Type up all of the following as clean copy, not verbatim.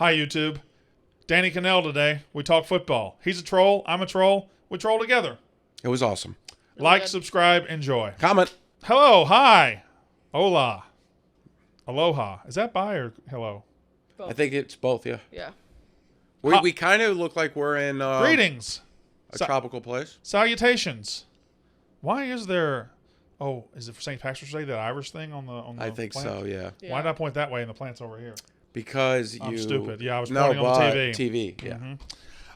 Hi, YouTube. Danny Kanell today. We talk football. He's a troll. I'm a troll. We troll together. It was awesome. Like, subscribe, enjoy. Comment. Hello, hi, hola, aloha. Is that bye or hello? Both. I think it's both, yeah. Yeah. We kind of look like we're in Greetings. a tropical place. Salutations. Why is there... Oh, is it for St. Patrick's Day, that Irish thing on the I think plant? so, yeah. Why did I point that way and the plant's over here? Because I'm you... stupid. Yeah, I was pointing on the TV. TV, yeah.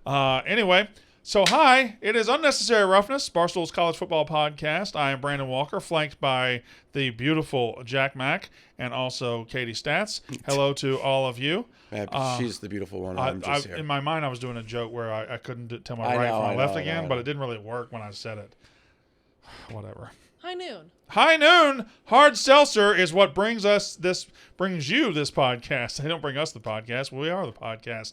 Mm-hmm. Anyway, so hi, it is Unnecessary Roughness, Barstool's college football podcast. I am Brandon Walker, flanked by the beautiful Jack Mack and also Katie Stats. Hello to all of you. Yeah, she's the beautiful one. I'm just here. In my mind, I was doing a joke where I couldn't tell my right from my left again, but it didn't really work when I said it. Whatever. High noon. High noon hard seltzer is what brings you this podcast. They don't bring us the podcast. We are the podcast.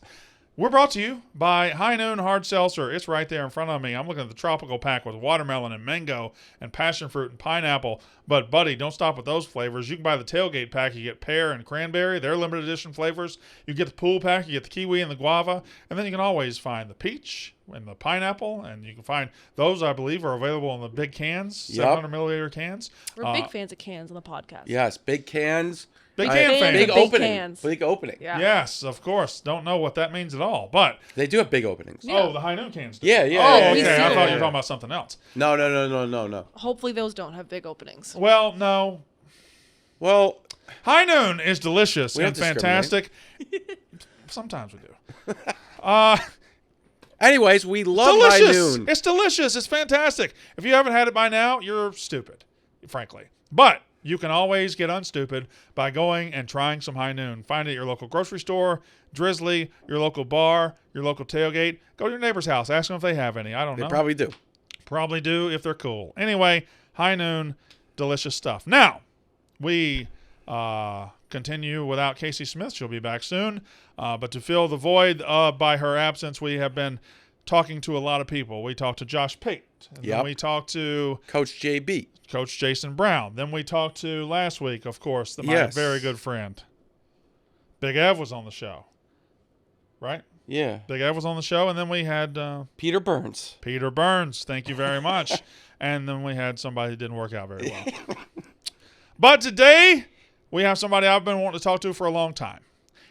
We're brought to you by High Noon Hard Seltzer. It's right there in front of me. I'm looking at the tropical pack with watermelon and mango and passion fruit and pineapple. But, buddy, don't stop with those flavors. You can buy the tailgate pack. You get pear and cranberry. They're limited edition flavors. You get the pool pack. You get the kiwi and the guava. And then you can always find the peach and the pineapple. And you can find those, I believe, are available in the big cans, 700 milliliter cans. We're big fans of cans on the podcast. Yes, big cans. Big can fans. Big opening. Cans. Big opening. Yeah. Yes, of course. Don't know what that means at all. But They do have big openings. Yeah. oh, the High Noon cans do. Yeah, yeah. Oh, yeah, okay. yeah, I yeah, thought you yeah. were talking about something else. No. Hopefully those don't have big openings. Well, no. Well, High Noon is delicious We and don't fantastic. Sometimes we do. anyways, we love Delicious. High Noon. It's delicious. It's fantastic. If you haven't had it by now, you're stupid, frankly. But you can always get unstupid by going and trying some High Noon. Find it at your local grocery store, Drizly, your local bar, your local tailgate. Go to your neighbor's house. Ask them if they have any. I don't know. They probably do. Probably do if they're cool. Anyway, High Noon, delicious stuff. Now, we continue without Casey Smith. She'll be back soon. But to fill the void by her absence, we have been talking to a lot of people. We talked to Josh Pate. And then we talked to Coach JB. Coach Jason Brown. Then we talked to last week, of course, my very good friend. Big Ev was on the show. Right? Yeah. Big Ev was on the show. And then we had Peter Burns. Peter Burns. Thank you very much. And then we had somebody who didn't work out very well. But today, we have somebody I've been wanting to talk to for a long time.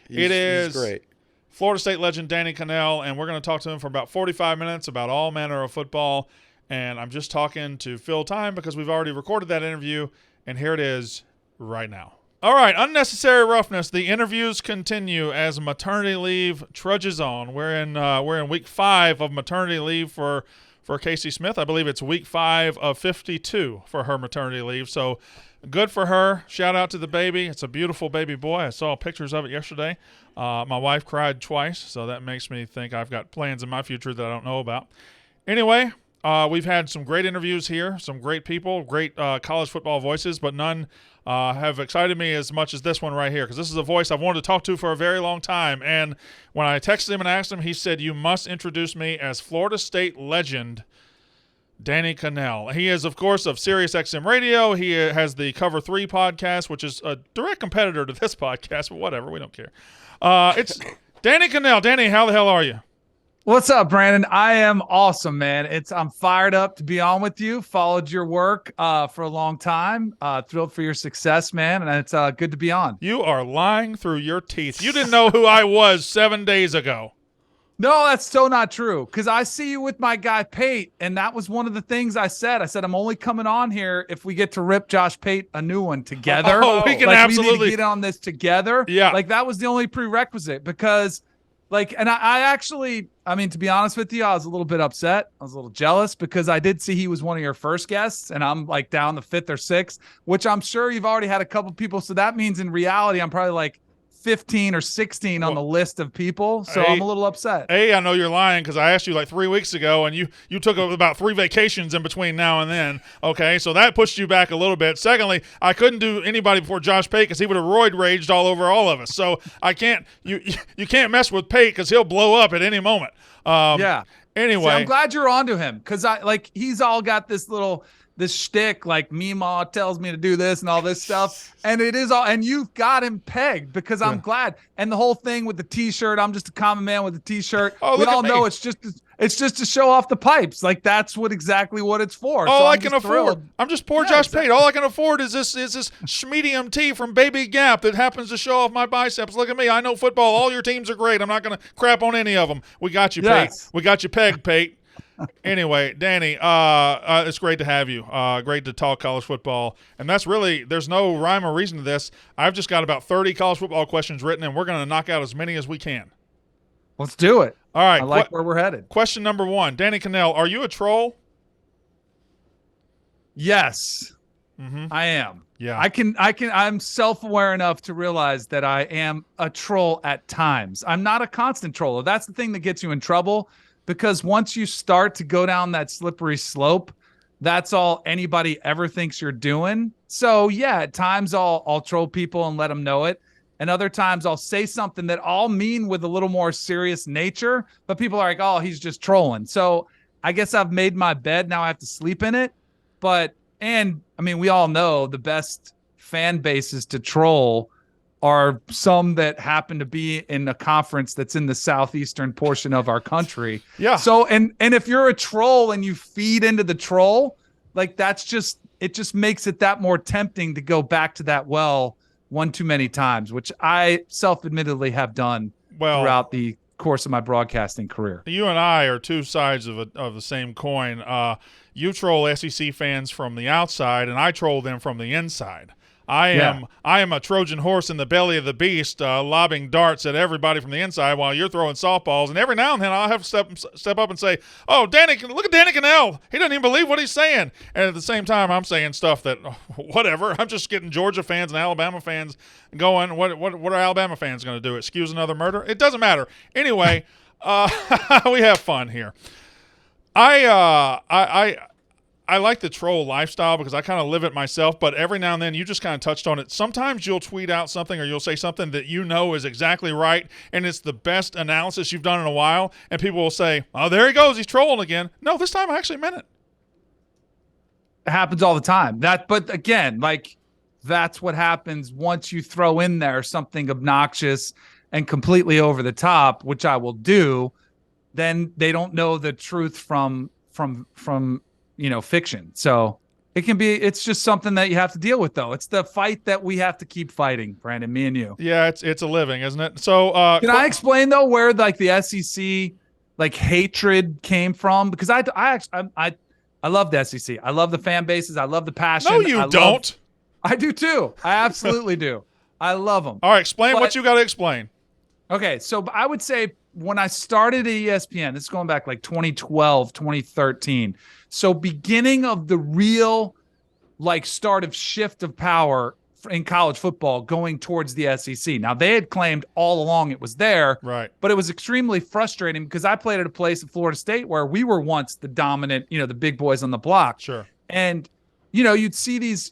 He's great. Florida State legend Danny Kanell, and we're going to talk to him for about 45 minutes about all manner of football. And I'm just talking to fill time because we've already recorded that interview, and here it is right now. All right, Unnecessary Roughness. The interviews continue as maternity leave trudges on. We're in week 5 of maternity leave for Casey Smith. I believe it's week 5 of 52 for her maternity leave. So good for her. Shout out to the baby. It's a beautiful baby boy. I saw pictures of it yesterday. My wife cried twice, so that makes me think I've got plans in my future that I don't know about. Anyway, we've had some great interviews here, some great people, great college football voices, but none have excited me as much as this one right here, because this is a voice I've wanted to talk to for a very long time. And when I texted him and asked him, he said, "You must introduce me as Florida State legend Danny Kanell." He is, of course, of SiriusXM Radio. He has the Cover 3 podcast, which is a direct competitor to this podcast, but whatever, we don't care. It's Danny Kanell. Danny, how the hell are you? What's up, Brandon? I am awesome, man. I'm fired up to be on with you. Followed your work for a long time. Thrilled for your success, man, and it's good to be on. You are lying through your teeth. You didn't know who I was 7 days ago. No, that's so not true, because I see you with my guy Pate, and that was one of the things I said. I said, I'm only coming on here if we get to rip Josh Pate a new one together. Oh, we can like, absolutely we need to get on this together. Yeah. Like, that was the only prerequisite, because, like, and I actually, I mean, to be honest with you, I was a little bit upset. I was a little jealous, because I did see he was one of your first guests, and I'm, like, down the 5th or 6th, which I'm sure you've already had a couple people, so that means in reality I'm probably, like, 15 or 16 on the list of people, so I'm a little upset. I know you're lying, because I asked you like 3 weeks ago, and you took about 3 vacations in between now and then. Okay, so that pushed you back a little bit. Secondly, I couldn't do anybody before Josh Pate, because he would have roid raged all over all of us. So I can't. You can't mess with Pate, because he'll blow up at any moment. Yeah. Anyway, See, I'm glad you're onto him, because he's all got this this shtick, like Meemaw tells me to do this and all this stuff. And it is all, and you've got him pegged because I'm glad. And the whole thing with the t-shirt, I'm just a common man with a t-shirt. Oh, we look all at me. know it's just to show off the pipes. Like that's exactly what it's for. All so I I'm can just afford. thrilled. I'm just poor Yeah, Josh exactly. Pate. All I can afford is this medium tee from Baby Gap that happens to show off my biceps. Look at me. I know football. All your teams are great. I'm not going to crap on any of them. We got you, Yes. Pate. We got you pegged, Pate. Anyway, Danny, it's great to have you. Great to talk college football. And that's really, there's no rhyme or reason to this. I've just got about 30 college football questions written, and we're going to knock out as many as we can. Let's do it. All right. I like where we're headed. Question number 1. Danny Kanell, are you a troll? Yes, I am. Yeah. I'm self-aware enough to realize that I am a troll at times. I'm not a constant troller. That's the thing that gets you in trouble, because once you start to go down that slippery slope, that's all anybody ever thinks you're doing. So yeah, at times I'll troll people and let them know it. And other times I'll say something that I'll mean with a little more serious nature, but people are like, oh, he's just trolling. So I guess I've made my bed. Now I have to sleep in it. And I mean, we all know the best fan bases to troll are some that happen to be in a conference that's in the southeastern portion of our country. Yeah. So, and if you're a troll and you feed into the troll, like it just makes it that more tempting to go back to that well one too many times, which I self-admittedly have done throughout the course of my broadcasting career. You and I are two sides of the same coin. You troll SEC fans from the outside, and I troll them from the inside. I am a Trojan horse in the belly of the beast, lobbing darts at everybody from the inside while you're throwing softballs. And every now and then I'll have to step up and say, "Oh, Danny, look at Danny Kanell. He doesn't even believe what he's saying." And at the same time, I'm saying stuff that, whatever. I'm just getting Georgia fans and Alabama fans going, "What are Alabama fans going to do? Excuse another murder?" It doesn't matter. Anyway, we have fun here. I like the troll lifestyle because I kind of live it myself, but every now and then, you just kind of touched on it. Sometimes you'll tweet out something or you'll say something that you know is exactly right, and it's the best analysis you've done in a while, and people will say, "Oh, there he goes. He's trolling again." No, this time I actually meant it. It happens all the time. But again, like that's what happens once you throw in there something obnoxious and completely over the top, which I will do. Then they don't know the truth from fiction. So it's just something that you have to deal with, though. It's the fight that we have to keep fighting, Brandon, me and you. Yeah, it's a living, isn't it? So can I explain though where like the SEC like hatred came from? Because I love the SEC. I love the fan bases. I love the passion. No, you don't. I do too. I absolutely do. I love them. All right, explain what you got to explain. Okay, so I would say when I started at ESPN, this is going back like 2012, 2013. So beginning of the real like start of shift of power in college football going towards the SEC. Now, they had claimed all along it was there, right? But it was extremely frustrating because I played at a place in Florida State where we were once the dominant, the big boys on the block. Sure. And you'd see these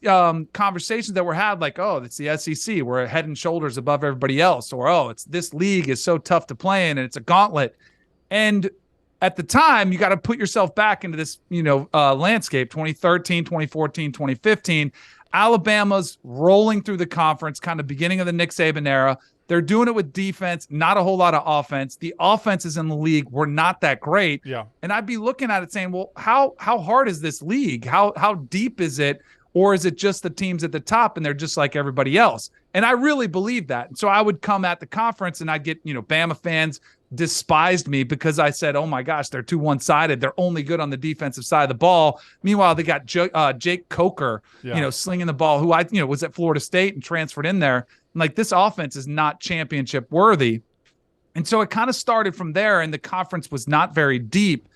conversations that were had like, oh, it's the SEC. We're head and shoulders above everybody else. Or, oh, it's this league is so tough to play in and it's a gauntlet. And at the time, you got to put yourself back into this, landscape, 2013, 2014, 2015. Alabama's rolling through the conference, kind of beginning of the Nick Saban era. They're doing it with defense, not a whole lot of offense. The offenses in the league were not that great. Yeah. And I'd be looking at it saying, well, how hard is this league? How deep is it? Or is it just the teams at the top and they're just like everybody else? And I really believe that. And so I would come at the conference and I'd get, Bama fans despised me because I said, oh my gosh, they're too one-sided. They're only good on the defensive side of the ball. Meanwhile, they got Jake Coker, slinging the ball, who was at Florida State and transferred in there. And like, this offense is not championship worthy. And so it kind of started from there, and the conference was not very deep.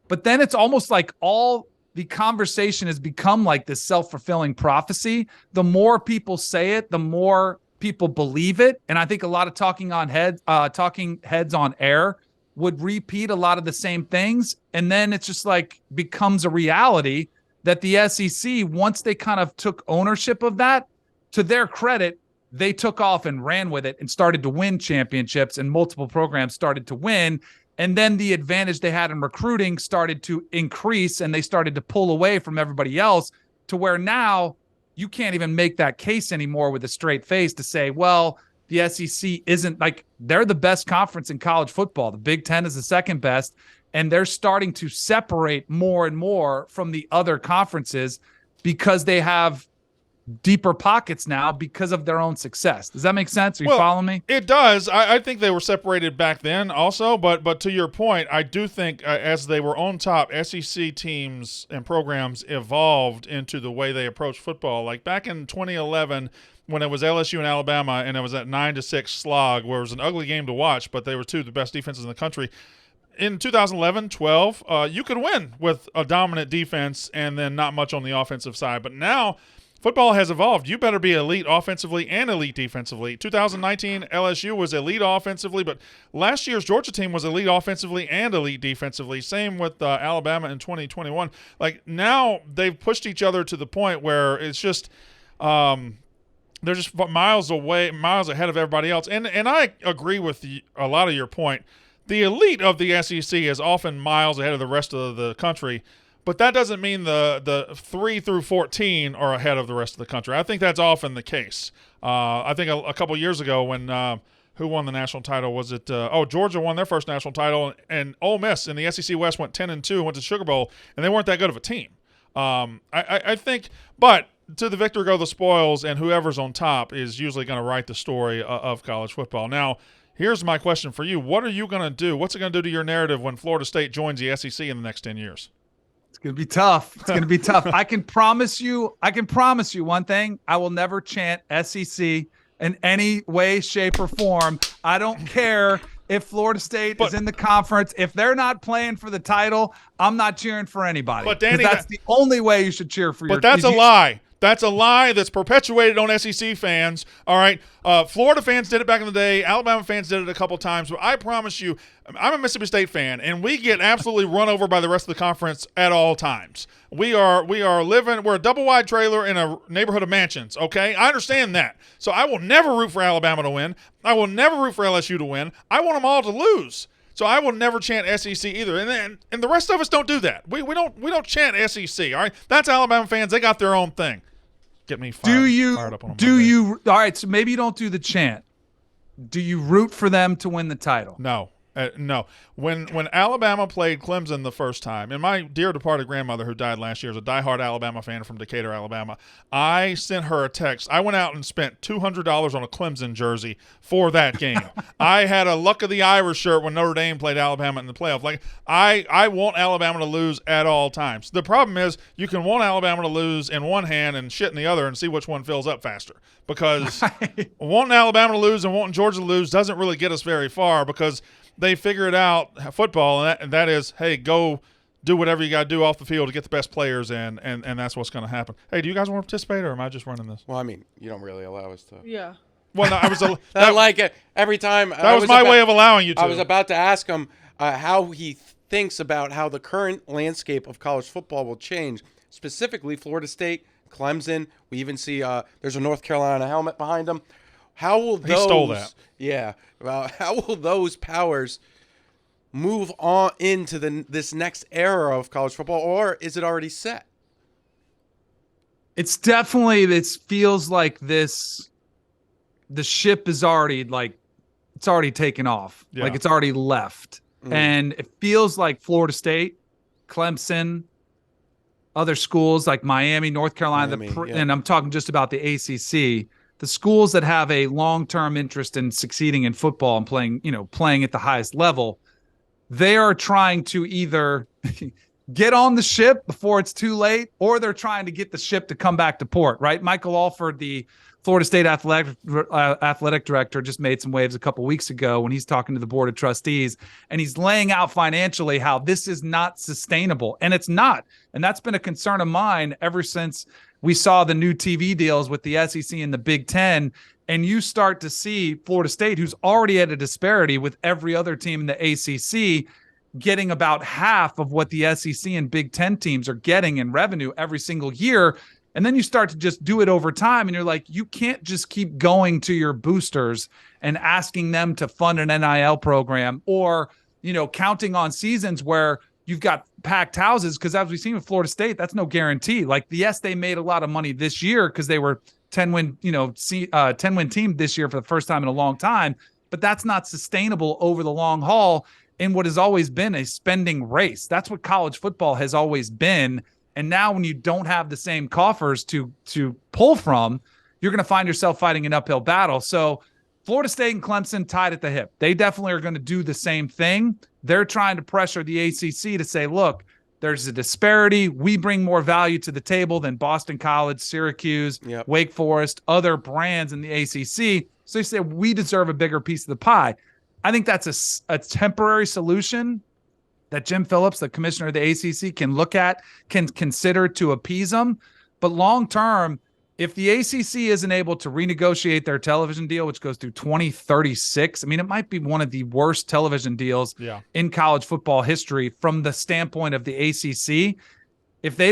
But then it's almost like all the conversation has become like this self-fulfilling prophecy. The more people say it, the more people believe it. And I think a lot of talking heads on air would repeat a lot of the same things. And then it's just like becomes a reality that the SEC, once they kind of took ownership of that, to their credit, they took off and ran with it and started to win championships, and multiple programs started to win. And then the advantage they had in recruiting started to increase, and they started to pull away from everybody else, to where now you can't even make that case anymore with a straight face to say, well, the SEC isn't like, they're the best conference in college football. The Big Ten is the second best, and they're starting to separate more and more from the other conferences because they have deeper pockets now because of their own success. Does that make sense? Are you following me? It does. I think they were separated back then also, but to your point, I do think as they were on top, SEC teams and programs evolved into the way they approach football. Like back in 2011, when it was LSU and Alabama, and it was that 9-6 slog, where it was an ugly game to watch, but they were two of the best defenses in the country. In 2011, 12, you could win with a dominant defense and then not much on the offensive side. But now football has evolved. You better be elite offensively and elite defensively. 2019, LSU was elite offensively, but last year's Georgia team was elite offensively and elite defensively. Same with Alabama in 2021. Like now they've pushed each other to the point where it's just they're just miles ahead of everybody else. And I agree with a lot of your point. The elite of the SEC is often miles ahead of the rest of the country, but that doesn't mean the 3 through 14 are ahead of the rest of the country. I think that's often the case. I think a couple years ago when who won the national title? Was it Georgia won their first national title, and Ole Miss in the SEC West went 10-2 and went to Sugar Bowl, and they weren't that good of a team. I think, but to the victor go the spoils, and whoever's on top is usually going to write the story of college football. Now, here's my question for you. What are you going to do? What's it going to do to your narrative when Florida State joins the SEC in the next 10 years? It's going to be tough. It's going to be tough. I can promise you one thing. I will never chant SEC in any way, shape, or form. I don't care if Florida State is in the conference. If they're not playing for the title, I'm not cheering for anybody. But Danny, that's the only way you should cheer for your team. But that's a lie. That's a lie that's perpetuated on SEC fans. All right. Florida fans did it back in the day. Alabama fans did it a couple times. But I promise you, I'm a Mississippi State fan, and we get absolutely run over by the rest of the conference at all times. We're a double-wide trailer in a neighborhood of mansions, okay? I understand that. So I will never root for Alabama to win. I will never root for LSU to win. I want them all to lose. So I will never chant SEC either, and the rest of us don't do that. We don't chant SEC. All right, that's Alabama fans. They got their own thing. Get me fired up on them. All right, so maybe you don't do the chant. Do you root for them to win the title? No. No. When Alabama played Clemson the first time, and my dear departed grandmother who died last year is a diehard Alabama fan from Decatur, Alabama, I sent her a text. I went out and spent $200 on a Clemson jersey for that game. I had a Luck of the Irish shirt when Notre Dame played Alabama in the playoff. Like I want Alabama to lose at all times. The problem is you can want Alabama to lose in one hand and shit in the other and see which one fills up faster. Because wanting Alabama to lose and wanting Georgia to lose doesn't really get us very far, because they figured out football, and that is, hey, go do whatever you got to do off the field to get the best players in, and that's what's going to happen. Hey, do you guys want to participate, or am I just running this? Well, I mean, you don't really allow us to. Yeah. Well, no, I was like it every time. That was my way of allowing you to. I was about to ask him how he thinks about how the current landscape of college football will change, specifically Florida State, Clemson. We even see there's a North Carolina helmet behind him. How will those? He stole that. Yeah. Well, how will those powers move on into this next era of college football, or is it already set? It's definitely. This feels like this. The ship is already it's already taken off. Yeah. Like it's already left, and it feels like Florida State, Clemson, other schools like Miami, North Carolina, and I'm talking just about the ACC. The schools that have a long-term interest in succeeding in football and playing at the highest level, they are trying to either get on the ship before it's too late, or they're trying to get the ship to come back to port, right? Michael Alford, the Florida State athletic director, just made some waves a couple weeks ago when he's talking to the board of trustees, and he's laying out financially how this is not sustainable, and it's not. And that's been a concern of mine ever since we saw the new TV deals with the SEC and the Big Ten, and you start to see Florida State, who's already at a disparity with every other team in the ACC, getting about half of what the SEC and Big Ten teams are getting in revenue every single year. And then you start to just do it over time, and you're like, you can't just keep going to your boosters and asking them to fund an NIL program or counting on seasons where you've got packed houses, because as we've seen with Florida State, that's no guarantee. Like, yes, they made a lot of money this year because they were 10-win team this year for the first time in a long time, but that's not sustainable over the long haul in what has always been a spending race. That's what college football has always been. And now when you don't have the same coffers to pull from, you're going to find yourself fighting an uphill battle. So Florida State and Clemson tied at the hip. They definitely are going to do the same thing. They're trying to pressure the ACC to say, look, there's a disparity. We bring more value to the table than Boston College, Syracuse, Wake Forest, other brands in the ACC. So they say we deserve a bigger piece of the pie. I think that's a temporary solution that Jim Phillips, the commissioner of the ACC, can look at, can consider to appease them. But long term, if the ACC isn't able to renegotiate their television deal, which goes through 2036, I mean, it might be one of the worst television deals in college football history from the standpoint of the ACC. If they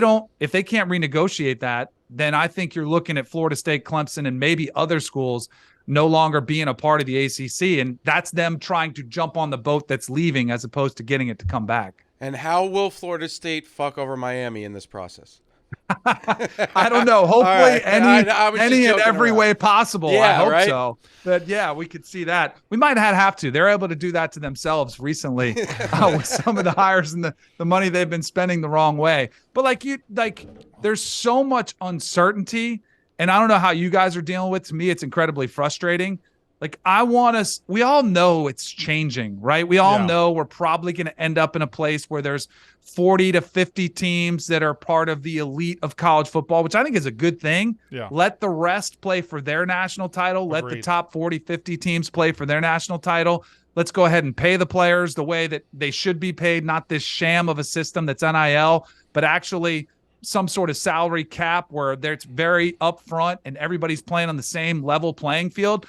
can't renegotiate that, then I think you're looking at Florida State, Clemson, and maybe other schools no longer being a part of the ACC. And that's them trying to jump on the boat that's leaving as opposed to getting it to come back. And how will Florida State fuck over Miami in this process? I don't know. Hopefully any and every way possible. I hope so. But we could see that. We might have to. They're able to do that to themselves recently with some of the hires and the money they've been spending the wrong way. But there's so much uncertainty, and I don't know how you guys are dealing with. To me, it's incredibly frustrating. We all know it's changing, right? We all know we're probably going to end up in a place where there's 40 to 50 teams that are part of the elite of college football, which I think is a good thing. Yeah. Let the rest play for their national title. Agreed. Let the top 40, 50 teams play for their national title. Let's go ahead and pay the players the way that they should be paid, not this sham of a system that's NIL, but actually some sort of salary cap where it's very upfront and everybody's playing on the same level playing field.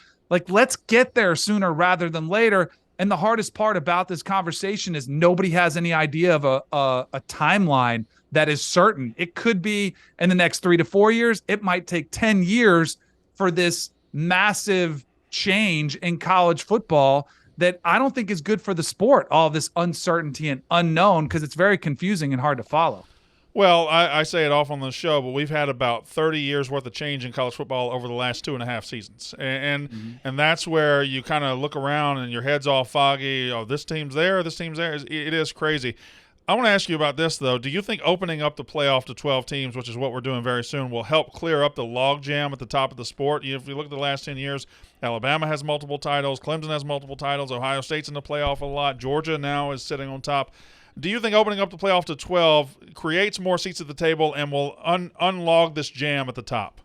Let's get there sooner rather than later. And the hardest part about this conversation is nobody has any idea of a timeline that is certain. It could be in the next 3 to 4 years. It might take 10 years for this massive change in college football that I don't think is good for the sport, all this uncertainty and unknown, because it's very confusing and hard to follow. Well, I say it off on the show, but we've had about 30 years worth of change in college football over the last 2.5 seasons. And that's where you kind of look around and your head's all foggy. Oh, this team's there, this team's there. It is crazy. I want to ask you about this, though. Do you think opening up the playoff to 12 teams, which is what we're doing very soon, will help clear up the logjam at the top of the sport? If you look at the last 10 years, Alabama has multiple titles. Clemson has multiple titles. Ohio State's in the playoff a lot. Georgia now is sitting on top. Do you think opening up the playoff to 12 creates more seats at the table and will unlog this jam at the top?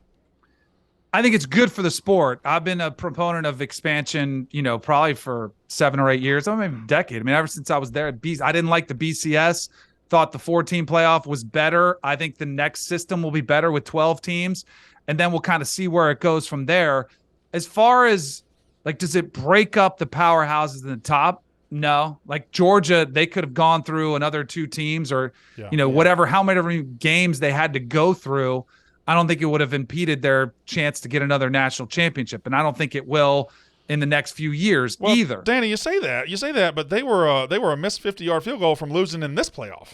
I think it's good for the sport. I've been a proponent of expansion, probably for 7 or 8 years, maybe a decade. I mean, ever since I was there at I didn't like the BCS, thought the 4-team playoff was better. I think the next system will be better with 12 teams, and then we'll kind of see where it goes from there. As far as, does it break up the powerhouses in the top? No. Georgia, they could have gone through another 2 teams or, whatever, how many games they had to go through. I don't think it would have impeded their chance to get another national championship. And I don't think it will in the next few years either. Danny, you say that, but they were a missed 50-yard field goal from losing in this playoff.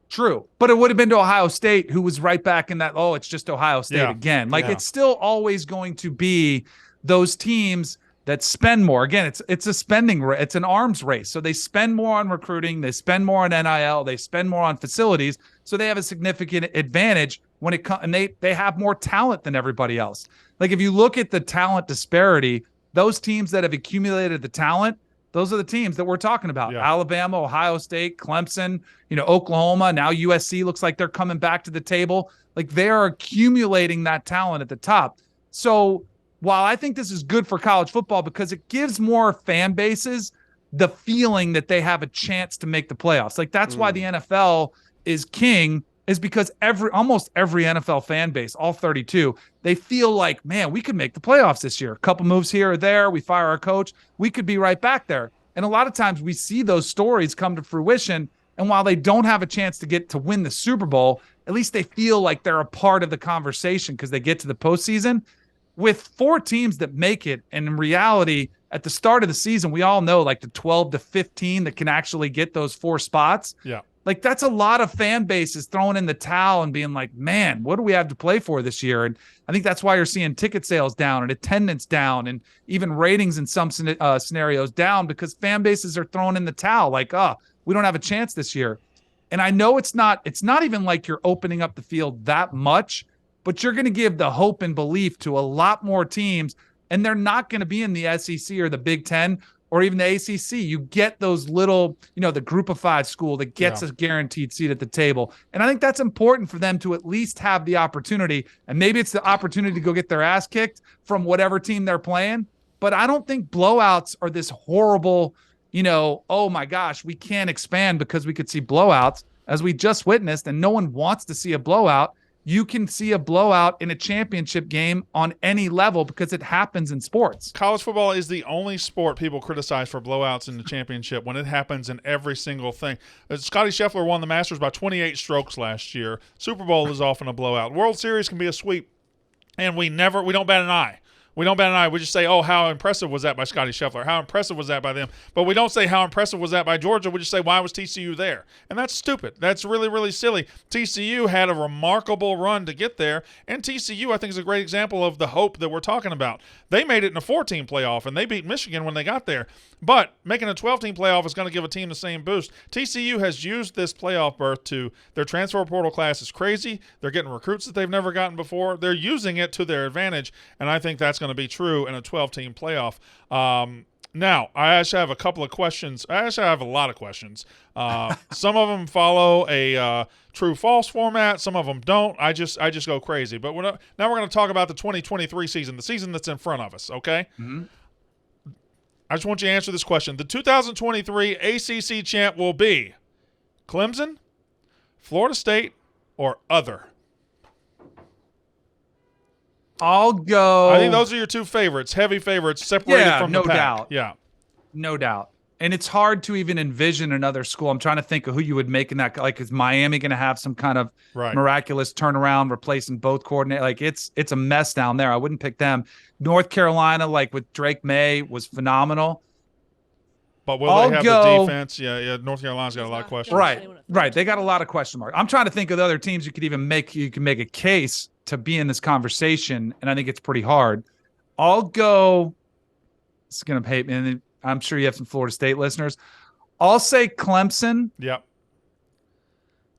True. But it would have been to Ohio State, who was right back in that, it's just Ohio State again. It's still always going to be those teams that spend more. Again, it's a spending race. It's an arms race. So they spend more on recruiting. They spend more on NIL. They spend more on facilities. So they have a significant advantage when it comes, and they have more talent than everybody else. If you look at the talent disparity, those teams that have accumulated the talent, those are the teams that we're talking about. Yeah. Alabama, Ohio State, Clemson, Oklahoma. Now USC looks like they're coming back to the table. They are accumulating that talent at the top. So while I think this is good for college football because it gives more fan bases the feeling that they have a chance to make the playoffs. That's why the NFL is king, is because almost every NFL fan base, all 32, they feel like, man, we could make the playoffs this year. A couple moves here or there, we fire our coach, we could be right back there. And a lot of times we see those stories come to fruition, and while they don't have a chance to win the Super Bowl, at least they feel like they're a part of the conversation because they get to the postseason. with 4 teams that make it, and in reality, at the start of the season, we all know like the 12 to 15 that can actually get those 4 spots. Yeah. Like that's a lot of fan bases throwing in the towel and being like, man, what do we have to play for this year? And I think that's why you're seeing ticket sales down and attendance down and even ratings in some scenarios down, because fan bases are throwing in the towel like, we don't have a chance this year. And I know it's not even like you're opening up the field that much, but you're going to give the hope and belief to a lot more teams, and they're not going to be in the SEC or the Big Ten or even the ACC. You get those little, the group of 5 school that gets a guaranteed seat at the table. And I think that's important for them to at least have the opportunity. And maybe it's the opportunity to go get their ass kicked from whatever team they're playing. But I don't think blowouts are this horrible, oh my gosh, we can't expand because we could see blowouts, as we just witnessed, and no one wants to see a blowout. You can see a blowout in a championship game on any level because it happens in sports. College football is the only sport people criticize for blowouts in the championship when it happens in every single thing. Scotty Scheffler won the Masters by 28 strokes last year. Super Bowl is often a blowout. World Series can be a sweep, and we don't bat an eye. We don't bat an eye. We just say, oh, how impressive was that by Scotty Scheffler? How impressive was that by them? But we don't say how impressive was that by Georgia. We just say, why was TCU there? And that's stupid. That's really, really silly. TCU had a remarkable run to get there, and TCU, I think, is a great example of the hope that we're talking about. They made it in a 4-team playoff, and they beat Michigan when they got there. But making a 12-team playoff is going to give a team the same boost. TCU has used this playoff berth to – their transfer portal class is crazy. They're getting recruits that they've never gotten before. They're using it to their advantage, and I think that's going to be true in a 12-team playoff. Now, I actually have a couple of questions. I actually have a lot of questions. Some of them follow a true-false format. Some of them don't. I just go crazy. But now we're going to talk about the 2023 season, the season that's in front of us, okay? Mm-hmm. I just want you to answer this question. The 2023 ACC champ will be Clemson, Florida State, or other? I'll go. I think those are your 2 favorites, heavy favorites, separated from the pack. Doubt. Yeah, no doubt. And it's hard to even envision another school. I'm trying to think of who you would make in that. Like, is Miami going to have some kind of miraculous turnaround, replacing both coordinators? Like, it's a mess down there. I wouldn't pick them. North Carolina, like with Drake May, was phenomenal. But will they have the defense? Yeah. North Carolina's got a lot of questions. Right. They got a lot of question marks. I'm trying to think of the other teams you can make a case to be in this conversation, and I think it's pretty hard. I'll go. This is going to hate me, and I'm sure you have some Florida State listeners. I'll say Clemson. Yep.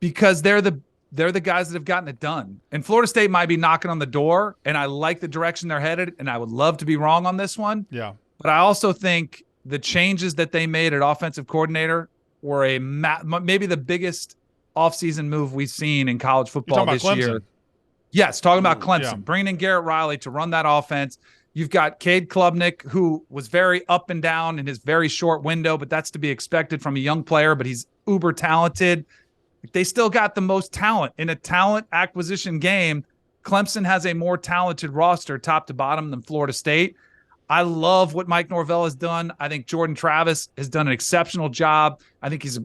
Because they're the guys that have gotten it done. And Florida State might be knocking on the door, and I like the direction they're headed, and I would love to be wrong on this one. Yeah. But I also think the changes that they made at offensive coordinator were maybe the biggest offseason move we've seen in college football this year. Yes, talking about Clemson. Yeah. Bringing in Garrett Riley to run that offense. You've got Cade Klubnik, who was very up and down in his very short window, but that's to be expected from a young player, but he's uber talented. They still got the most talent. In a talent acquisition game, Clemson has a more talented roster top to bottom than Florida State. I love what Mike Norvell has done. I think Jordan Travis has done an exceptional job. I think he's a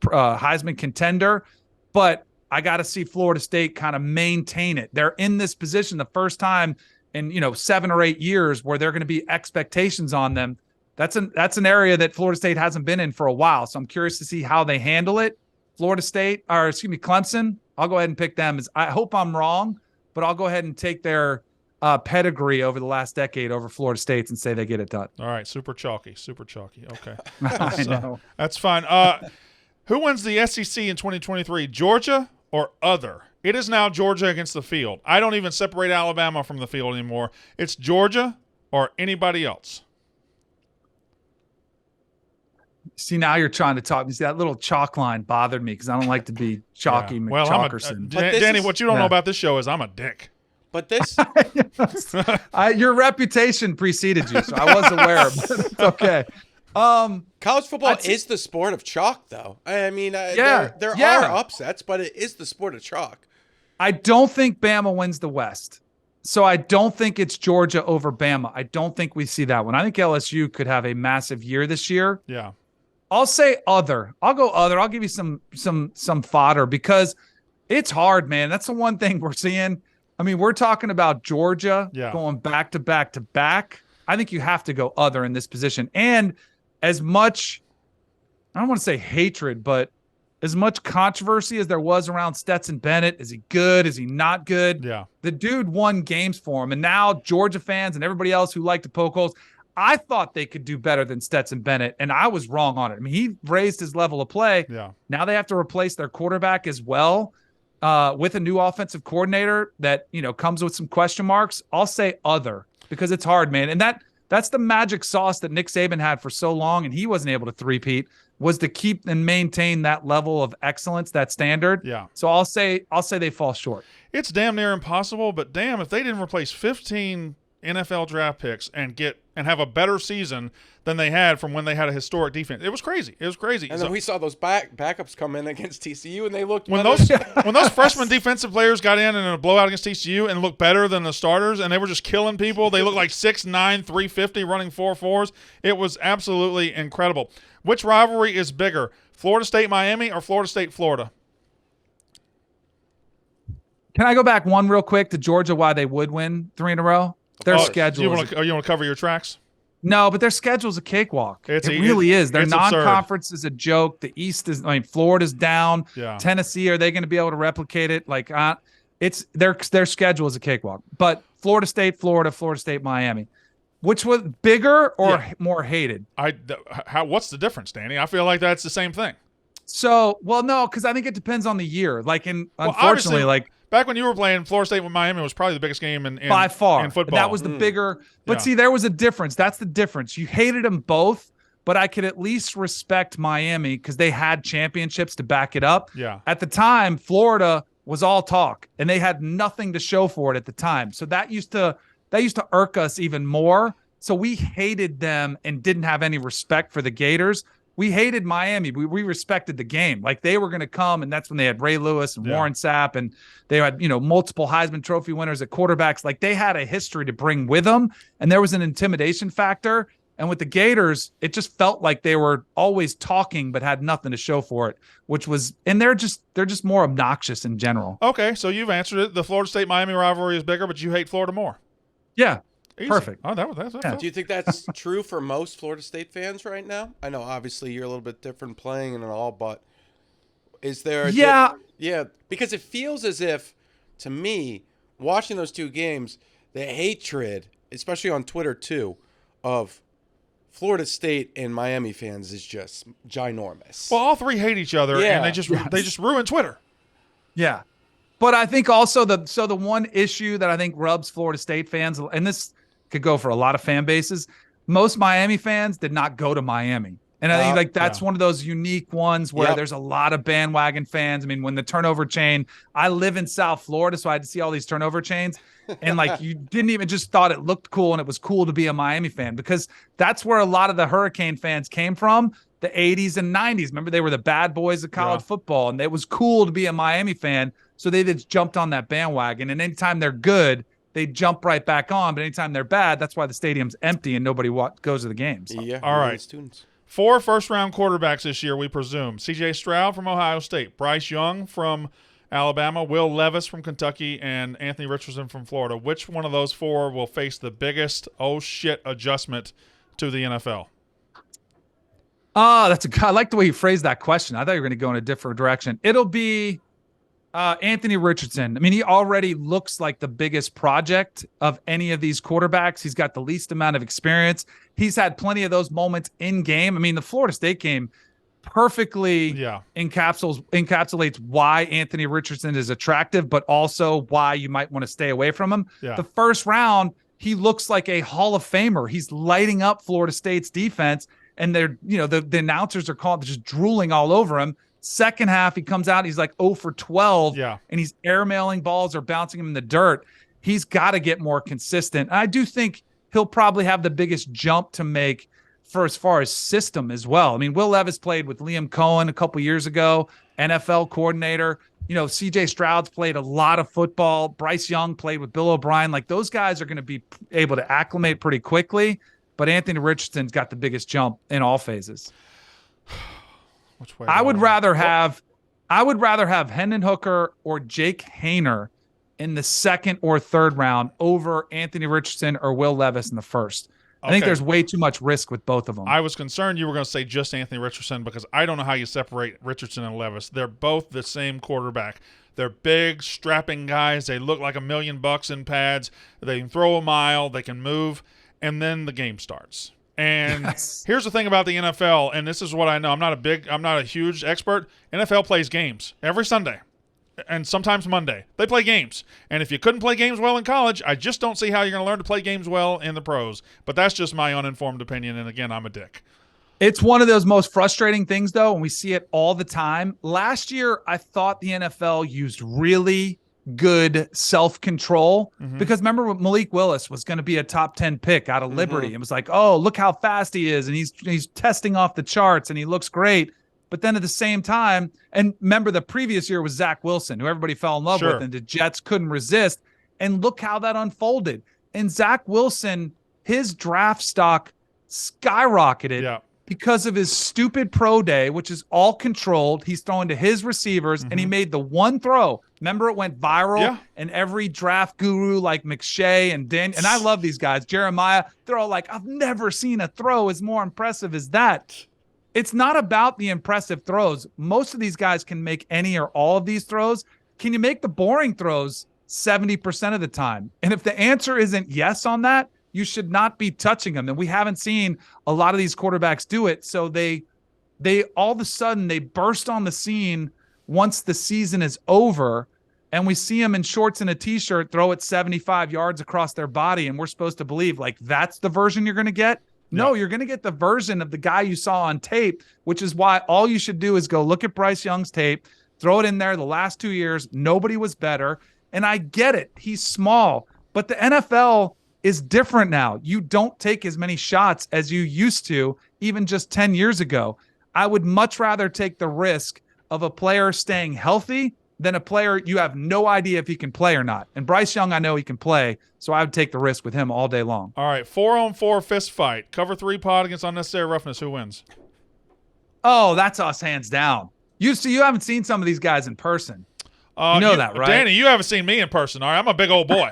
Heisman contender, but I got to see Florida State kind of maintain it. They're in this position the first time in 7 or 8 years where there are going to be expectations on them. That's an area that Florida State hasn't been in for a while. So I'm curious to see how they handle it. Clemson, I'll go ahead and pick them. I hope I'm wrong, but I'll go ahead and take their pedigree over the last decade over Florida State's and say they get it done. All right, super chalky. Okay. I know. That's fine. Who wins the SEC in 2023, Georgia or other? It is now Georgia against the field. I don't even separate Alabama from the field anymore. It's Georgia or anybody else. See, now you're trying to talk. See, that little chalk line bothered me because I don't like to be chalky McChalkerson. Danny, what you don't know about this show is I'm a dick. But this, your reputation preceded you, so I was aware of it. It's okay. College football is the sport of chalk, though. I mean, there are upsets, but it is the sport of chalk. I don't think Bama wins the West. So I don't think it's Georgia over Bama. I don't think we see that one. I think LSU could have a massive year this year. Yeah. I'll say other. I'll go other. I'll give you some fodder because it's hard, man. That's the one thing we're seeing. I mean, we're talking about Georgia going back to back to back. I think you have to go other in this position. And as much, I don't want to say hatred, but as much controversy as there was around Stetson Bennett, is he good? Is he not good? Yeah. The dude won games for him. And now Georgia fans and everybody else who like to poke holes, I thought they could do better than Stetson Bennett, and I was wrong on it. I mean, he raised his level of play. Yeah. Now they have to replace their quarterback as well with a new offensive coordinator that, comes with some question marks. I'll say other because it's hard, man. And that's the magic sauce that Nick Saban had for so long, and he wasn't able to three-peat, was to keep and maintain that level of excellence, that standard. Yeah. So I'll say they fall short. It's damn near impossible, but damn, if they didn't replace 15 NFL draft picks and have a better season than they had from when they had a historic defense. It was crazy. And then we saw those backups come in against TCU, and they looked when those freshman defensive players got in a blowout against TCU and looked better than the starters, and they were just killing people. They looked like 6'9", 350, running 4.4s. It was absolutely incredible. Which rivalry is bigger, Florida State Miami or Florida State Florida? Can I go back one real quick to Georgia? Why they would win 3 in a row? Their schedule. You want to cover your tracks? No, but their schedule's a cakewalk. It really is. Their non-conference is a joke. The East is. I mean, Florida's down. Yeah. Tennessee, are they going to be able to replicate it? Like, it's their schedule is a cakewalk. But Florida State, Florida State, Miami, which was bigger or more hated? What's the difference, Danny? I feel like that's the same thing. So, no, because I think it depends on the year. Like, unfortunately, back when you were playing, Florida State with Miami was probably the biggest game in by far in football. That was the bigger. But see, there was a difference. That's the difference. You hated them both, but I could at least respect Miami because they had championships to back it up. Yeah. At the time, Florida was all talk, and they had nothing to show for it at the time. So that used to irk us even more. So we hated them and didn't have any respect for the Gators. We hated Miami. We respected the game. Like, they were going to come, and that's when they had Ray Lewis and Warren Sapp, and they had, multiple Heisman Trophy winners at quarterbacks. Like, they had a history to bring with them, and there was an intimidation factor. And with the Gators, it just felt like they were always talking but had nothing to show for it, which was – and they're just more obnoxious in general. Okay, so you've answered it. The Florida State-Miami rivalry is bigger, but you hate Florida more. Yeah. Easy. Perfect. Oh, that's Do you think that's true for most Florida State fans right now? I know obviously you're a little bit different playing and all, but is there because it feels as if, to me, watching those two games, the hatred, especially on Twitter too, of Florida State and Miami fans is just ginormous. Well, all three hate each other, and they just ruin Twitter. Yeah. But I think also the one issue that I think rubs Florida State fans, and this could go for a lot of fan bases, most Miami fans did not go to Miami. And I think that's one of those unique ones where there's a lot of bandwagon fans. I mean, when the turnover chain, I live in South Florida, so I had to see all these turnover chains. And you didn't even just thought it looked cool and it was cool to be a Miami fan, because that's where a lot of the Hurricane fans came from. The 80s and 90s. Remember, they were the bad boys of college football, and it was cool to be a Miami fan. So they just jumped on that bandwagon. And anytime they're good, they jump right back on. But anytime they're bad, that's why the stadium's empty and nobody goes to the games. Yeah. All right. Students. 4 first-round quarterbacks this year, we presume. C.J. Stroud from Ohio State, Bryce Young from Alabama, Will Levis from Kentucky, and Anthony Richardson from Florida. Which one of those 4 will face the biggest adjustment to the NFL? I like the way you phrased that question. I thought you were going to go in a different direction. It'll be Anthony Richardson. I mean, he already looks like the biggest project of any of these quarterbacks. He's got the least amount of experience. He's had plenty of those moments in game. I mean, the Florida State game perfectly encapsulates why Anthony Richardson is attractive, but also why you might want to stay away from him. Yeah. The first round, he looks like a Hall of Famer. He's lighting up Florida State's defense, and they're, the announcers are just drooling all over him. Second half, he comes out, he's like 0 for 12, and he's airmailing balls or bouncing him in the dirt. He's got to get more consistent. I do think he'll probably have the biggest jump to make for as far as system as well. I mean, Will Levis played with Liam Cohen a couple years ago, NFL coordinator. C.J. Stroud's played a lot of football. Bryce Young played with Bill O'Brien. Like, those guys are going to be able to acclimate pretty quickly, but Anthony Richardson's got the biggest jump in all phases. I would rather have Hendon Hooker or Jake Haener in the second or third round over Anthony Richardson or Will Levis in the first. I think there's way too much risk with both of them. I was concerned you were going to say just Anthony Richardson because I don't know how you separate Richardson and Levis. They're both the same quarterback. They're big, strapping guys. They look like $1 million in pads. They can throw a mile. They can move. And then the game starts. And here's the thing about the NFL, and this is what I know. I'm not a huge expert. NFL plays games every Sunday. And sometimes Monday. They play games. And if you couldn't play games well in college, I just don't see how you're going to learn to play games well in the pros. But that's just my uninformed opinion. And again, I'm a dick. It's one of those most frustrating things, though, and we see it all the time. Last year, I thought the NFL used really good self-control because remember Malik Willis was going to be a top 10 pick out of Liberty. It was like, oh, look how fast he is. And he's testing off the charts and he looks great. But then at the same time, and remember the previous year was Zach Wilson, who everybody fell in love with, and the Jets couldn't resist. And look how that unfolded. And Zach Wilson, his draft stock skyrocketed because of his stupid pro day, which is all controlled. He's throwing to his receivers, and he made the one throw. Remember, it went viral, and every draft guru like McShay and Dan, and I love these guys, Jeremiah, they're all like, I've never seen a throw as more impressive as that. It's not about the impressive throws. Most of these guys can make any or all of these throws. Can you make the boring throws 70% of the time? And if the answer isn't yes on that, you should not be touching them. And we haven't seen a lot of these quarterbacks do it. So they all of a sudden, they burst on the scene once the season is over. And we see them in shorts and a T-shirt throw it 75 yards across their body. And we're supposed to believe, like, that's the version you're going to get? No, you're going to get the version of the guy you saw on tape, which is why all you should do is go look at Bryce Young's tape, throw it in there the last 2 years. Nobody was better. And I get it. He's small. But the NFL is different now. You don't take as many shots as you used to, even just 10 years ago. I would much rather take the risk of a player staying healthy than a player you have no idea if he can play or not. And Bryce Young, I know he can play, so I would take the risk with him all day long. All right, 4-on-4 fist fight. Cover 3 pod against unnecessary roughness. Who wins? Oh, that's us hands down. You haven't seen some of these guys in person. You know that, right? Danny, you haven't seen me in person. All right, I'm a big old boy.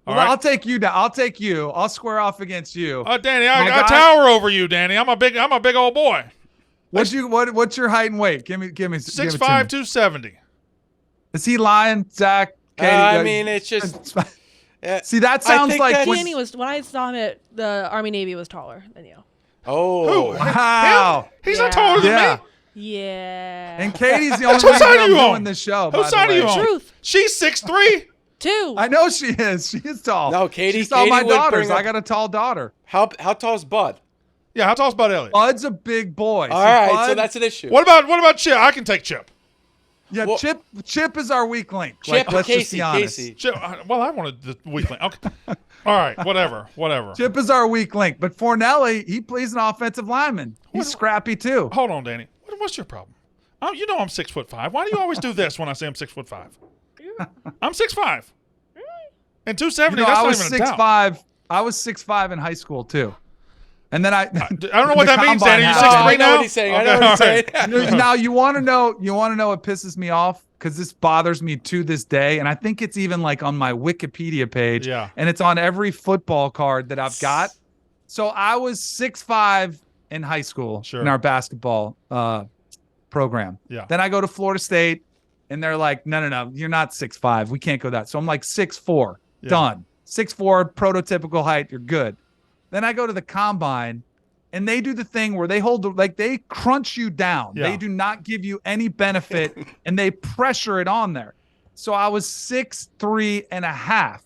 Well, right? I'll take you down. I'll take you. I'll square off against you. Danny, I tower over you, Danny. I'm a big old boy. What's your height and weight? Give me 6'5", 270. Is he lying, Zach? Katie, I mean, it's just. See, that sounds like Danny was when I saw him at the Army Navy was taller than you. Oh, who? Wow! He's not taller than me. Yeah. And Katie's the only reason I'm doing this show. Whose side are you on? Truth. She's 6'3". 2. I know she is. She is tall. No, Katie. She saw my would daughters. bring I got a tall daughter. How tall's Bud? Yeah, how tall's Bud Elliott? Bud's a big boy. All right, so that's an issue. What about Chip? I can take Chip. Yeah, well, Chip is our weak link. Chip, let's Casey, just be honest. Casey. Chip, well, I wanted the weak link. Okay. All right, whatever. Chip is our weak link, but Fornelli, he's an offensive lineman. He's scrappy too. Hold on, Danny. What's your problem? You know I'm 6'5". Why do you always do this when I say I'm 6'5"? I'm 6'5". And 270. That's not even a doubt. I was 6'5" in high school too. And then I don't know what that means, Danny. You're 6'3" now? I know what he's saying. I know what he's saying. Now you want to know what pisses me off? Because this bothers me to this day. And I think it's even like on my Wikipedia page. Yeah. And it's on every football card that I've got. So I was 6'5" in high school in our basketball program. Yeah. Then I go to Florida State and they're like, no, you're not 6'5". We can't go that. So I'm like 6'4". Yeah. Done. 6'4", prototypical height. You're good. Then I go to the combine and they do the thing where they they crunch you down. Yeah. They do not give you any benefit and they pressure it on there. So I was 6'3.5".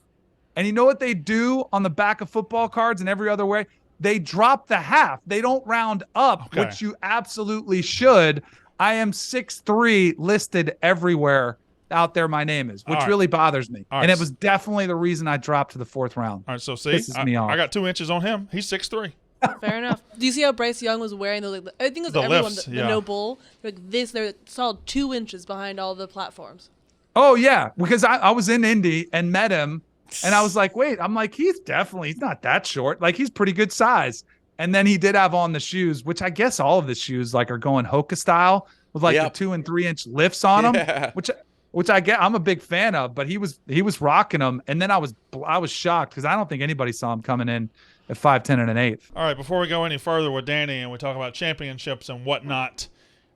And you know what they do on the back of football cards and every other way? They drop the half. They don't round up, which you absolutely should. I am 6'3", listed everywhere out there my name is, which really bothers me. And it was definitely the reason I dropped to the 4th round. All right, so see, pisses me off. I got 2 inches on him. He's 6'3". Fair enough. Do you see how Bryce Young was wearing those? I think it was the everyone, lifts, the no bull. They're solid 2 inches behind all the platforms. Oh, yeah, because I was in Indy and met him, and I was like, wait, I'm like, he's not that short. Like, he's pretty good size. And then he did have on the shoes, which I guess all of the shoes, like, are going Hoka style with, like, the 2 and 3 inch lifts on them, which which I'm a big fan of, but he was rocking them. And then I was shocked because I don't think anybody saw him coming in at 5'10" and an eighth. All right, before we go any further with Danny and we talk about championships and whatnot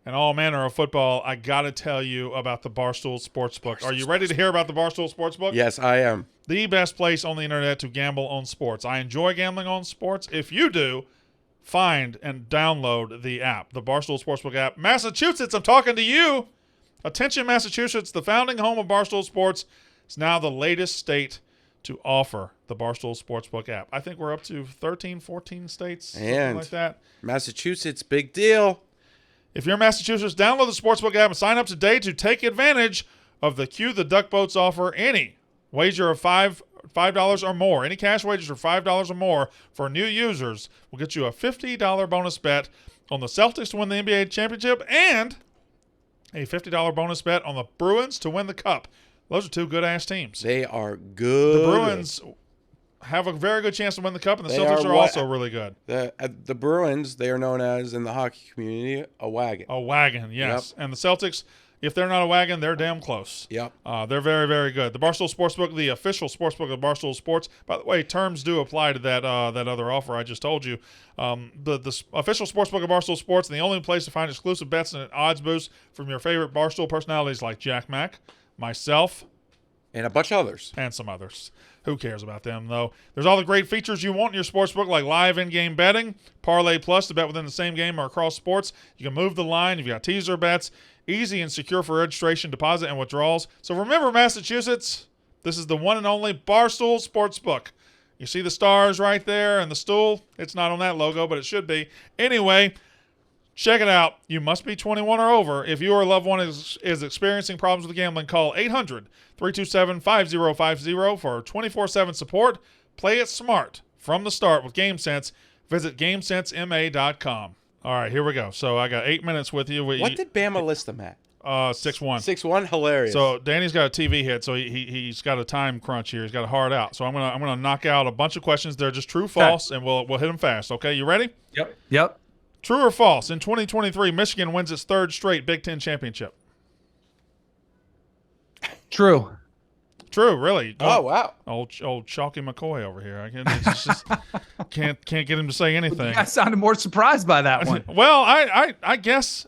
and all manner of football, I got to tell you about the Barstool Sportsbook. Are you ready to hear about the Barstool Sportsbook? Yes, I am. The best place on the internet to gamble on sports. I enjoy gambling on sports. If you do, find and download the app, the Barstool Sportsbook app. Massachusetts, I'm talking to you. Attention, Massachusetts, the founding home of Barstool Sports, is now the latest state to offer the Barstool Sportsbook app. I think we're up to 13, 14 states, something like that. Massachusetts, big deal. If you're in Massachusetts, download the Sportsbook app and sign up today to take advantage of the Cue the Duck Boats offer. Any wager of $5 or more, any cash wagers of $5 or more for new users will get you a $50 bonus bet on the Celtics to win the NBA championship and a $50 bonus bet on the Bruins to win the Cup. Those are two good-ass teams. They are good. The Bruins have a very good chance to win the Cup, and the Celtics are also really good. The Bruins, they are known as, in the hockey community, a wagon. A wagon, yes. Yep. And the Celtics, if they're not a wagon, they're damn close. Yep. They're very, very good. The Barstool Sportsbook, the official sportsbook of Barstool Sports. By the way, terms do apply to that other offer I just told you. The official sportsbook of Barstool Sports, and the only place to find exclusive bets and odds boosts from your favorite Barstool personalities like Jack Mack, myself, and a bunch of others. And some others. Who cares about them, though? There's all the great features you want in your sportsbook, like live in-game betting, Parlay Plus to bet within the same game or across sports. You can move the line. You've got teaser bets. Easy and secure for registration, deposit, and withdrawals. So remember, Massachusetts, this is the one and only Barstool Sportsbook. You see the stars right there and the stool? It's not on that logo, but it should be. Anyway, check it out. You must be 21 or over. If you or a loved one is experiencing problems with gambling, call 800-327-5050 for 24/7 support. Play it smart from the start with GameSense. Visit GameSenseMA.com. All right, here we go. So I got 8 minutes with you. What did Bama list them at? 6-1. 6-1, hilarious. So Danny's got a TV hit, so he's got a time crunch here. He's got a hard out. So I'm gonna knock out a bunch of questions. They're just true, false, and we'll hit them fast. Okay, you ready? Yep. True or false? In 2023, Michigan wins its third straight Big Ten championship. True. True, really. Oh, wow. Old Chalky McCoy over here. I can't get him to say anything. I sounded more surprised by that one. Well, I guess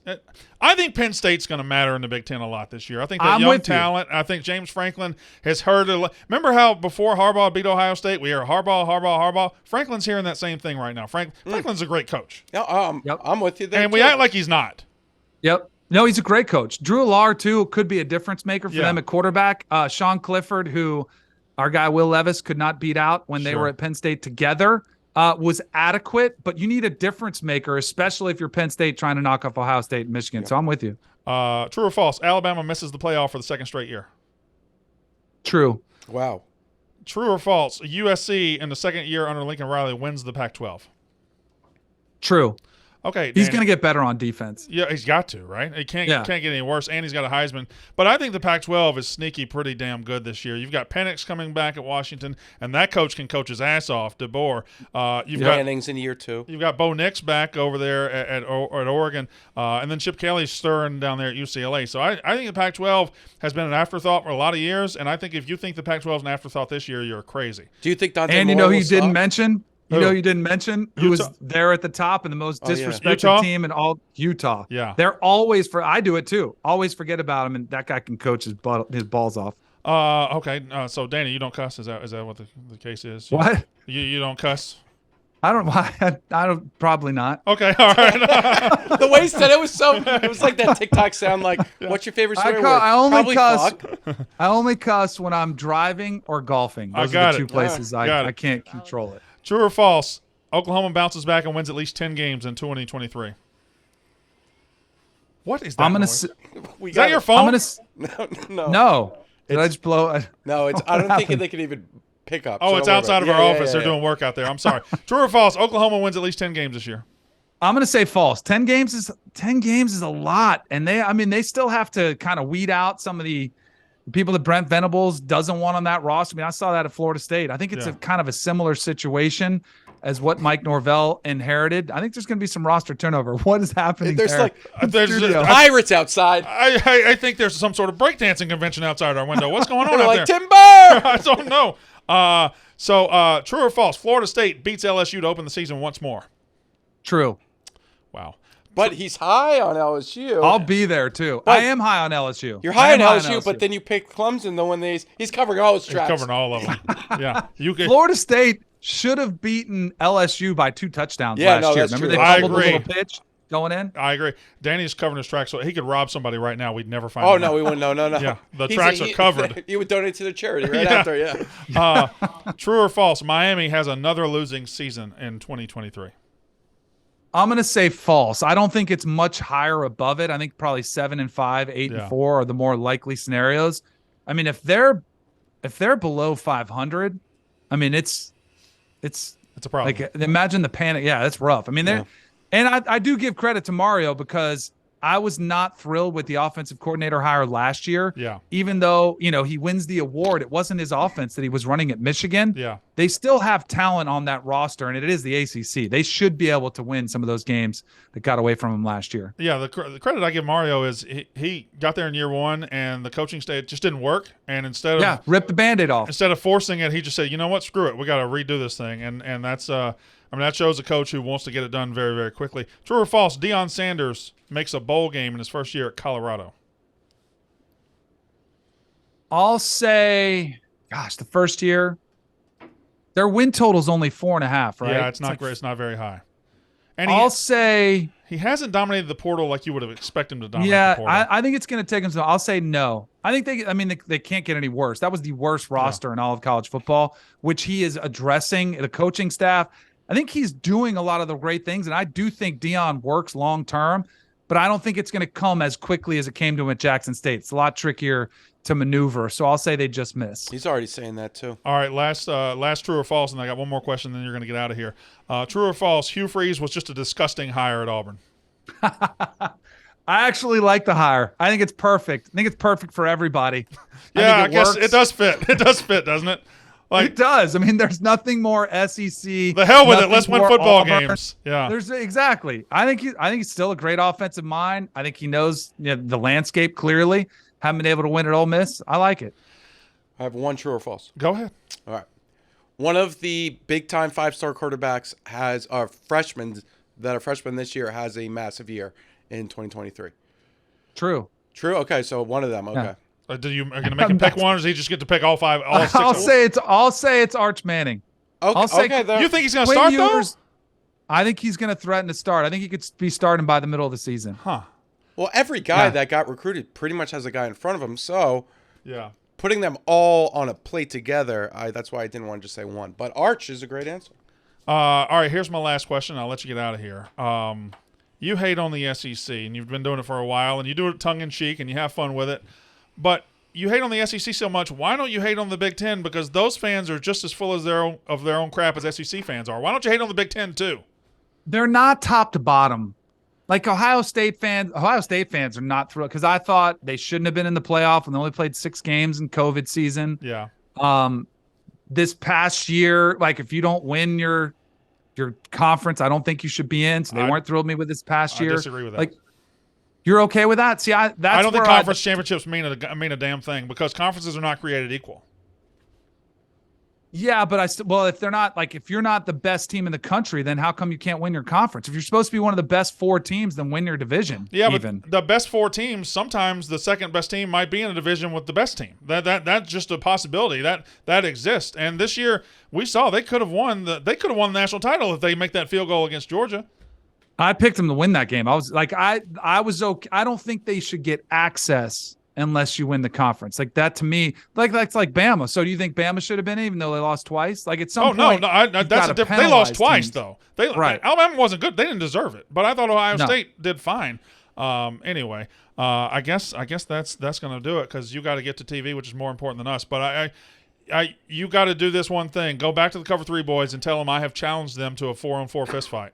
I think Penn State's going to matter in the Big Ten a lot this year. I think that young talent. I think James Franklin has heard it. Remember how before Harbaugh beat Ohio State, we hear Harbaugh. Franklin's hearing that same thing right now. Franklin's a great coach. Yep. I'm with you there. And we act like he's not. Yep. No, he's a great coach. Drew Allar, too, could be a difference maker for them at quarterback. Sean Clifford, who our guy Will Levis could not beat out when they were at Penn State together, was adequate, but you need a difference maker, especially if you're Penn State trying to knock off Ohio State and Michigan. So I'm with you. True or false? Alabama misses the playoff for the second straight year. True. Wow. True or false? USC in the second year under Lincoln Riley wins the Pac-12. True. Okay, he's going to get better on defense. Yeah, he's got to, right? He can't get any worse, and he's got a Heisman. But I think the Pac-12 is sneaky pretty damn good this year. You've got Penix coming back at Washington, and that coach can coach his ass off, DeBoer. You've got Jennings in year 2. You've got Bo Nix back over there at Oregon, and then Chip Kelly's stirring down there at UCLA. So I think the Pac-12 has been an afterthought for a lot of years, and I think if you think the Pac-12 is an afterthought this year, you're crazy. Do you think Dante And Moore you know who will you didn't suck? mention? Who You didn't mention who was there at the top and the most disrespected team in all Utah. Yeah. They're always I do it too. Always forget about him, and that guy can coach his balls off. Okay. So Danny, you don't cuss? Is that what the case is? What? You don't cuss? I don't. I don't. Probably not. Okay. All right. The way he said it was like that TikTok sound. Like, what's your favorite swear word? I only Probably cuss. fuck. I only cuss when I'm driving or golfing. Those are the two places I can't control it. True or false? Oklahoma bounces back and wins at least 10 games in 2023. What is that? I'm gonna. Is that your phone? No. Did I just blow? No, it's. I don't think they can even pick up. Oh, so it's outside of our office. They're Yeah. doing work out there. I'm sorry. True or false? Oklahoma wins at least 10 games this year. I'm gonna say false. 10 games is a lot, and they still have to kind of weed out some of the people that Brent Venables doesn't want on that roster. I mean, I saw that at Florida State. I think it's a kind of a similar situation. as what Mike Norvell inherited, I think there's going to be some roster turnover. What is happening There's there? There's pirates outside. I think there's some sort of breakdancing convention outside our window. What's going on They're out like, there? Timber! I don't know. So true or false? Florida State beats LSU to open the season once more. True. Wow. But he's high on LSU. I'll be there too. But I am high on LSU. You're high on LSU, but then you pick Clemson though when he's covering all his He's tracks. covering all of them. Yeah. Florida State should have beaten LSU by 2 touchdowns Yeah, last no, year. that's Remember true. they I fumbled the agree. little pitch going in? I agree. Danny's covering his tracks, so he could rob somebody right now. We'd never find Oh him. no, we wouldn't. No. Yeah, the tracks are covered. You would donate to the charity right Yeah. after, yeah. True or false? Miami has another losing season in 2023. I'm going to say false. I don't think it's much higher above it. I think probably 7-5, 8-4 are the more likely scenarios. I mean, if they're below 500, I mean, it's a problem. like, imagine the panic. Yeah, that's rough. I mean, and I do give credit to Mario because I was not thrilled with the offensive coordinator hire last year. Yeah. Even though, he wins the award, it wasn't his offense that he was running at Michigan. Yeah. They still have talent on that roster, and it is the ACC. They should be able to win some of those games that got away from him last year. Yeah, the credit I give Mario is he got there in year one, and the coaching state just didn't work. And instead of rip the Band-Aid off. Instead of forcing it, he just said, "You know what? Screw it. We got to redo this thing." And that's that shows a coach who wants to get it done very, very quickly. True or false? Deion Sanders makes a bowl game in his first year at Colorado. I'll say, the first year, their win total is only 4.5, right? Yeah, it's not great. It's not very high. And I'll say he hasn't dominated the portal like you would have expected him to dominate yeah, the portal. I think it's going to take them some. I'll say no. I think they can't get any worse. That was the worst roster in all of college football, which he is addressing. The coaching staff, I think he's doing a lot of the great things, and I do think Deion works long term, but I don't think it's going to come as quickly as it came to him at Jackson State. It's a lot trickier to maneuver, so I'll say they just miss. He's already saying that too. All right, last true or false, and I got one more question, then you're going to get out of here. True or false? Hugh Freeze was just a disgusting hire at Auburn. I actually like the hire. I think it's perfect. I think it's perfect for everybody. Yeah, I guess it does fit. It does fit, doesn't it? It does. I mean, there's nothing more SEC. The hell with it. Let's win football games. Yeah. Exactly. I think he's still a great offensive mind. I think he knows the landscape clearly. Haven't been able to win at Ole Miss. I like it. I have one true or false. Go ahead. All right. One of the big-time 5-star quarterbacks has freshmen this year has a massive year in 2023. True. True? Okay, so one of them. Okay. Yeah. Are you going to make him pick one, or does he just get to pick all five? All six? I'll say it's Arch Manning. Okay. I'll say, you think he's going to start, though? I think he's going to threaten to start. I think he could be starting by the middle of the season. Huh. Well, every guy that got recruited pretty much has a guy in front of him. So, yeah, putting them all on a plate together, that's why I didn't want to just say one. But Arch is a great answer. All right, here's my last question. I'll let you get out of here. You hate on the SEC, and you've been doing it for a while, and you do it tongue-in-cheek, and you have fun with it. But you hate on the SEC so much. Why don't you hate on the Big Ten? Because those fans are just as full as their own crap as SEC fans are. Why don't you hate on the Big Ten too? They're not top to bottom. Like Ohio State fans are not thrilled because I thought they shouldn't have been in the playoff when they only played 6 games in COVID season. Yeah. This past year, like if you don't win your conference, I don't think you should be in. So they weren't thrilled with me with this past year. I disagree with that. Like, you're okay with that? See, I don't think conference championships mean a damn thing because conferences are not created equal. Yeah, but if you're not the best team in the country, then how come you can't win your conference? If you're supposed to be one of the best 4 teams, then win your division. Yeah, but the best 4 teams, sometimes the second best team might be in a division with the best team. That's just a possibility that exists. And this year we saw they could have won the national title if they make that field goal against Georgia. I picked them to win that game. I was like, I was okay. I don't think they should get access unless you win the conference. Like that to me, that's like Bama. So do you think Bama should have been even though they lost twice? Like at some point. No, that's a different. They lost twice teams. though. Right. Alabama wasn't good. They didn't deserve it. But I thought Ohio State did fine. Anyway, I guess that's going to do it because you got to get to TV, which is more important than us. But you got to do this one thing. Go back to the Cover 3 boys and tell them I have challenged them to a 4-on-4 fist fight.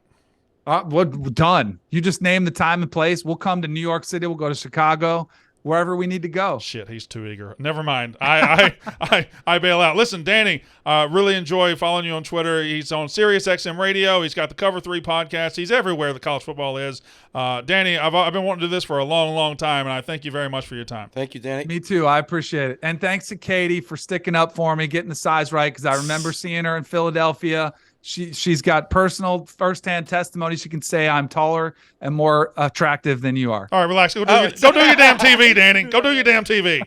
Done. You just name the time and place. We'll come to New York City. We'll go to Chicago. wherever we need to go. Shit, he's too eager. Never mind. I bail out. Listen, Danny, really enjoy following you on Twitter. He's on Sirius XM Radio. He's got the Cover 3 podcast. He's everywhere the college football is. Danny, I've been wanting to do this for a long, long time, and I thank you very much for your time. Thank you, Danny. Me too. I appreciate it. And thanks to Katie for sticking up for me, getting the size right, because I remember seeing her in Philadelphia. She's got personal firsthand testimony. She can say I'm taller and more attractive than you are. All right, relax. Go do your damn TV, Danny. Go do your damn TV.